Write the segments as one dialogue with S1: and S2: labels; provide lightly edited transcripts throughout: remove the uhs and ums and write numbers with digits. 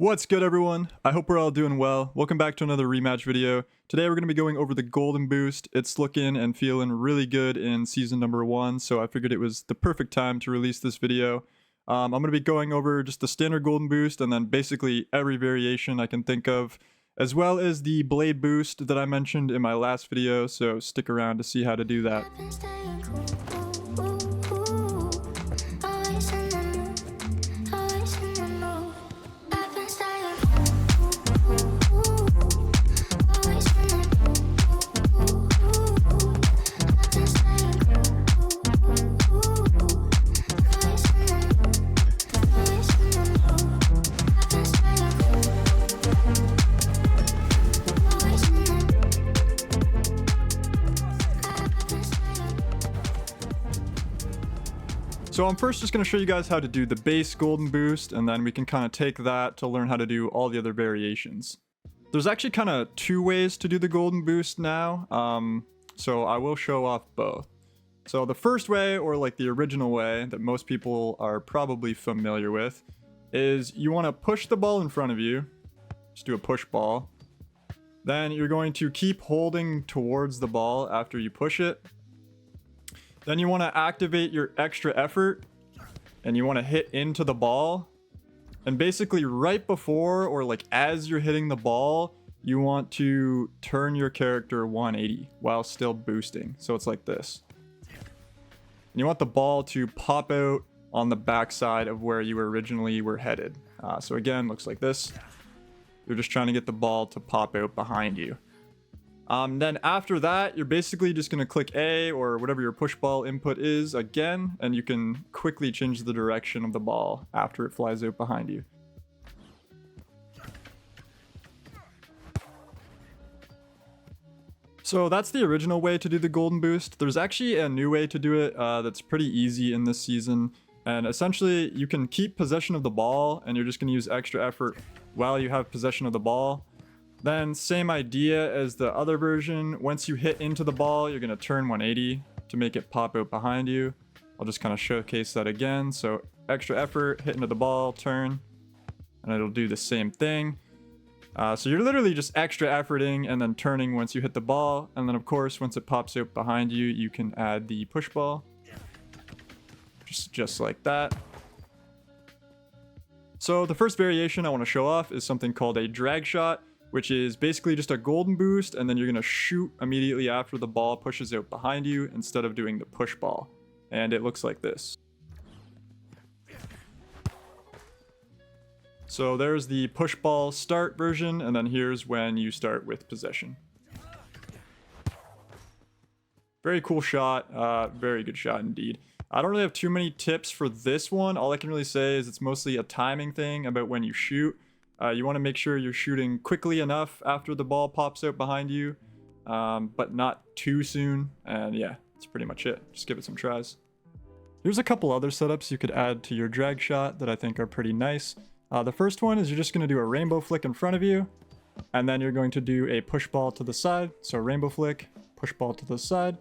S1: What's good, everyone? I hope we're all doing well. Welcome back to another rematch video. Today we're going to be going over the golden boost. It's looking and feeling really good in season number 1, so I figured it was the perfect time to release this video. I'm going to be going over just the standard golden boost and then basically every variation I can think of, as well as the blade boost that I mentioned in my last video, so stick around to see how to do that. So I'm first just going to show you guys how to do the base golden boost, and then we can kind of take that to learn how to do all the other variations. There's actually kind of 2 ways to do the golden boost now, so I will show off both. So the first way, or like the original way that most people are probably familiar with, is you want to push the ball in front of you. Just do a push ball. Then you're going to keep holding towards the ball after you push it. Then you want to activate your extra effort and you want to hit into the ball. And basically right before or like as you're hitting the ball, you want to turn your character 180 while still boosting. So it's like this. And you want the ball to pop out on the backside of where you originally were headed. So again, looks like this. You're just trying to get the ball to pop out behind you. Then after that, you're basically just going to click A or whatever your push ball input is again, and you can quickly change the direction of the ball after it flies out behind you. So that's the original way to do the golden boost. There's actually a new way to do it that's pretty easy in this season. And essentially, you can keep possession of the ball, and you're just going to use extra effort while you have possession of the ball. Then same idea as the other version. Once you hit into the ball, you're going to turn 180 to make it pop out behind you. I'll just kind of showcase that again. So extra effort, hit into the ball, turn, and it'll do the same thing. So you're literally just extra efforting and then turning once you hit the ball. And then of course, once it pops out behind you, you can add the push ball. Just like that. So the first variation I want to show off is something called a drag shot, which is basically just a golden boost, and then you're going to shoot immediately after the ball pushes out behind you instead of doing the push ball. And it looks like this. So there's the push ball start version, and then here's when you start with possession. Very cool shot, very good shot indeed. I don't really have too many tips for this one. All I can really say is it's mostly a timing thing about when you shoot. You want to make sure you're shooting quickly enough after the ball pops out behind you, but not too soon. And yeah, that's pretty much it. Just give it some tries. Here's a couple other setups you could add to your drag shot that I think are pretty nice. The first one is you're just going to do a rainbow flick in front of you, and then you're going to do a push ball to the side. So rainbow flick, push ball to the side.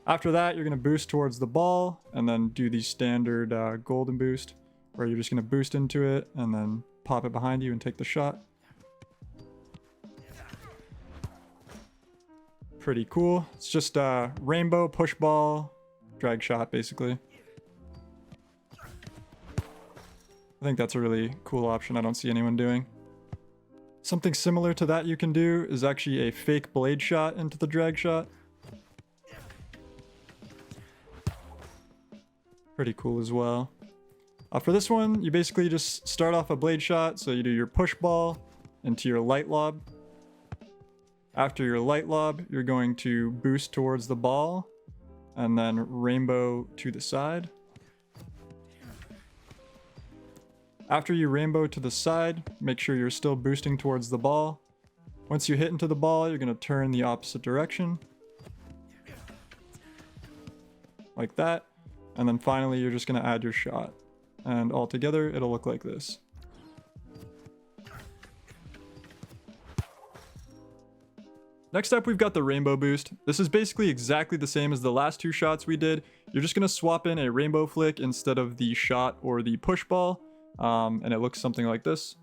S1: After that, you're going to boost towards the ball, and then do the standard golden boost, where you're just going to boost into it, and then pop it behind you and take the shot. Pretty cool. It's just a rainbow push ball drag shot basically. I think that's a really cool option I don't see anyone doing. Something similar to that you can do is actually a fake blade shot into the drag shot. Pretty cool as well. For this one, you basically just start off a blade shot, so you do your push ball into your light lob. After your light lob, you're going to boost towards the ball, and then rainbow to the side. After you rainbow to the side, make sure you're still boosting towards the ball. Once you hit into the ball, you're going to turn the opposite direction. Like that. And then finally, you're just going to add your shot. And all together, it'll look like this. Next up, we've got the rainbow boost. This is basically exactly the same as the last 2 shots we did. You're just going to swap in a rainbow flick instead of the shot or the push ball. And it looks something like this.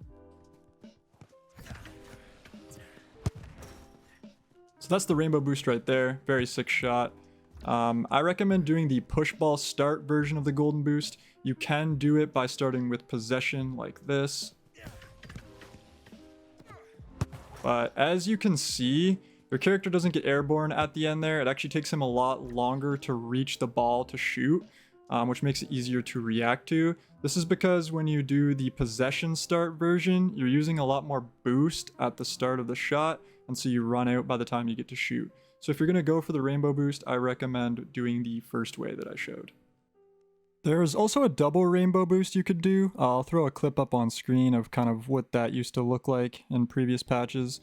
S1: So that's the rainbow boost right there. Very sick shot. I recommend doing the push ball start version of the golden boost. You can do it by starting with possession like this. But as you can see, your character doesn't get airborne at the end there. It actually takes him a lot longer to reach the ball to shoot, which makes it easier to react to. This is because when you do the possession start version, you're using a lot more boost at the start of the shot, and so you run out by the time you get to shoot. So if you're going to go for the rainbow boost, I recommend doing the first way that I showed. There's also a double rainbow boost you could do. I'll throw a clip up on screen of kind of what that used to look like in previous patches.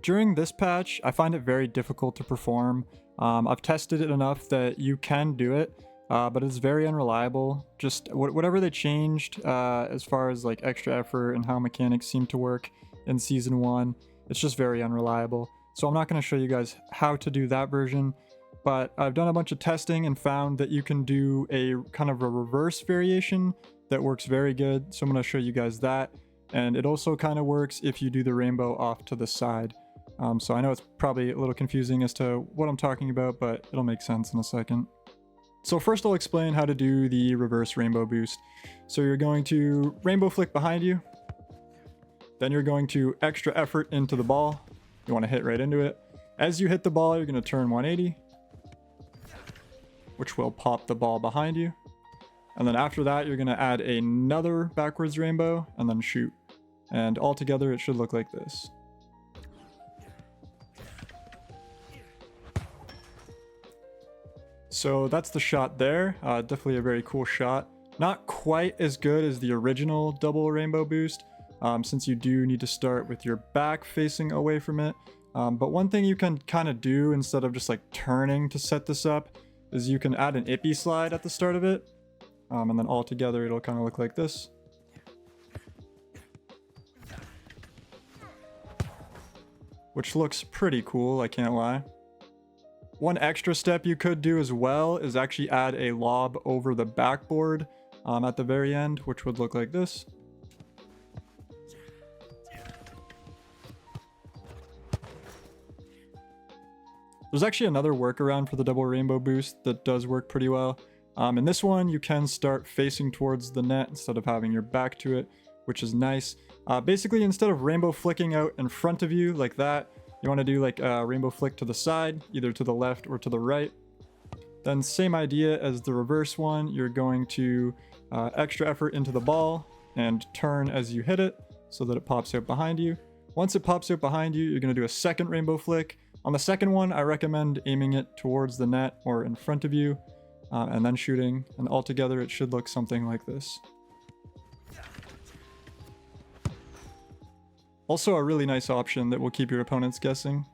S1: During this patch, I find it very difficult to perform. I've tested it enough that you can do it, but it's very unreliable. Just whatever they changed as far as like extra effort and how mechanics seem to work in Season 1, it's just very unreliable. So I'm not going to show you guys how to do that version, but I've done a bunch of testing and found that you can do a kind of a reverse variation that works very good. So I'm going to show you guys that. And it also kind of works if you do the rainbow off to the side. So I know it's probably a little confusing as to what I'm talking about, but it'll make sense in a second. So first I'll explain how to do the reverse rainbow boost. So you're going to rainbow flick behind you. Then you're going to extra effort into the ball. You want to hit right into it. As you hit the ball, you're going to turn 180, which will pop the ball behind you. And then after that, you're going to add another backwards rainbow and then shoot. And altogether, it should look like this. So that's the shot there. Definitely a very cool shot. Not quite as good as the original double rainbow boost, since you do need to start with your back facing away from it. But one thing you can kind of do instead of just like turning to set this up is you can add an ippy slide at the start of it. And then all together it'll kind of look like this. Which looks pretty cool, I can't lie. One extra step you could do as well is actually add a lob over the backboard at the very end, which would look like this. There's actually another workaround for the double rainbow boost that does work pretty well. In this one, you can start facing towards the net instead of having your back to it, which is nice. Basically, instead of rainbow flicking out in front of you like that, you want to do like a rainbow flick to the side, either to the left or to the right. Then same idea as the reverse one, you're going to extra effort into the ball and turn as you hit it so that it pops out behind you. Once it pops out behind you, you're going to do a second rainbow flick. On the second one, I recommend aiming it towards the net or in front of you and then shooting. And altogether, it should look something like this. Also a really nice option that will keep your opponents guessing.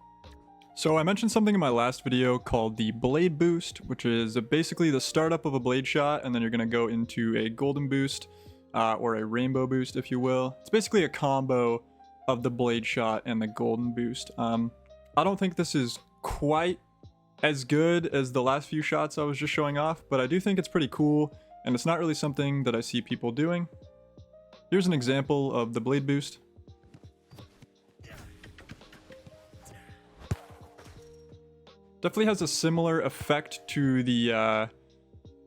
S1: So I mentioned something in my last video called the blade boost, which is basically the startup of a blade shot, and then you're going to go into a golden boost or a rainbow boost, if you will. It's basically a combo of the blade shot and the golden boost. I don't think this is quite as good as the last few shots I was just showing off, but I do think it's pretty cool, and it's not really something that I see people doing. Here's an example of the blade boost. Definitely has a similar effect to the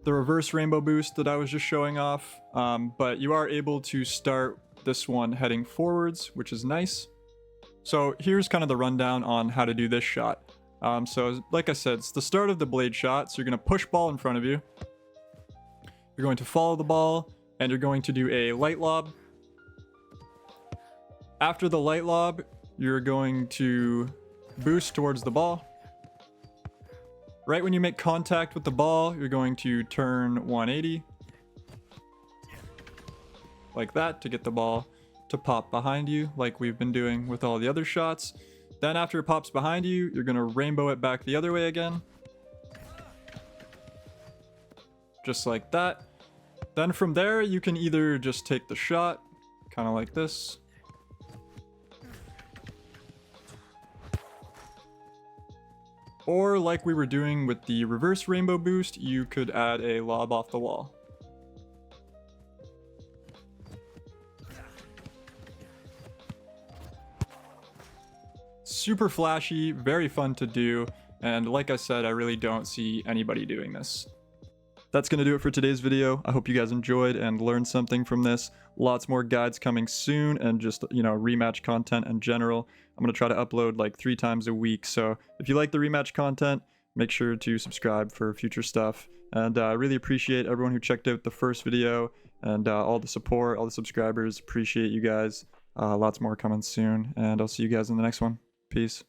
S1: reverse rainbow boost that I was just showing off, but you are able to start this one heading forwards, which is nice. So here's kind of the rundown on how to do this shot. So like I said, it's the start of the blade shot, so you're going to push ball in front of you. You're going to follow the ball, and you're going to do a light lob. After the light lob, you're going to boost towards the ball. Right when you make contact with the ball, you're going to turn 180. Like that to get the ball to pop behind you, like we've been doing with all the other shots. Then after it pops behind you, you're going to rainbow it back the other way again. Just like that. Then from there, you can either just take the shot, kind of like this. Or like we were doing with the reverse rainbow boost, you could add a lob off the wall. super flashy, very fun to do, and like I said, I really don't see anybody doing this. That's going to do it for today's video. I hope you guys enjoyed and learned something from this. Lots more guides coming soon, and just, rematch content in general. I'm going to try to upload like 3 times a week, so if you like the rematch content, make sure to subscribe for future stuff. And I really appreciate everyone who checked out the first video, and all the support, all the subscribers. Appreciate you guys. Lots more coming soon, and I'll see you guys in the next one. Peace.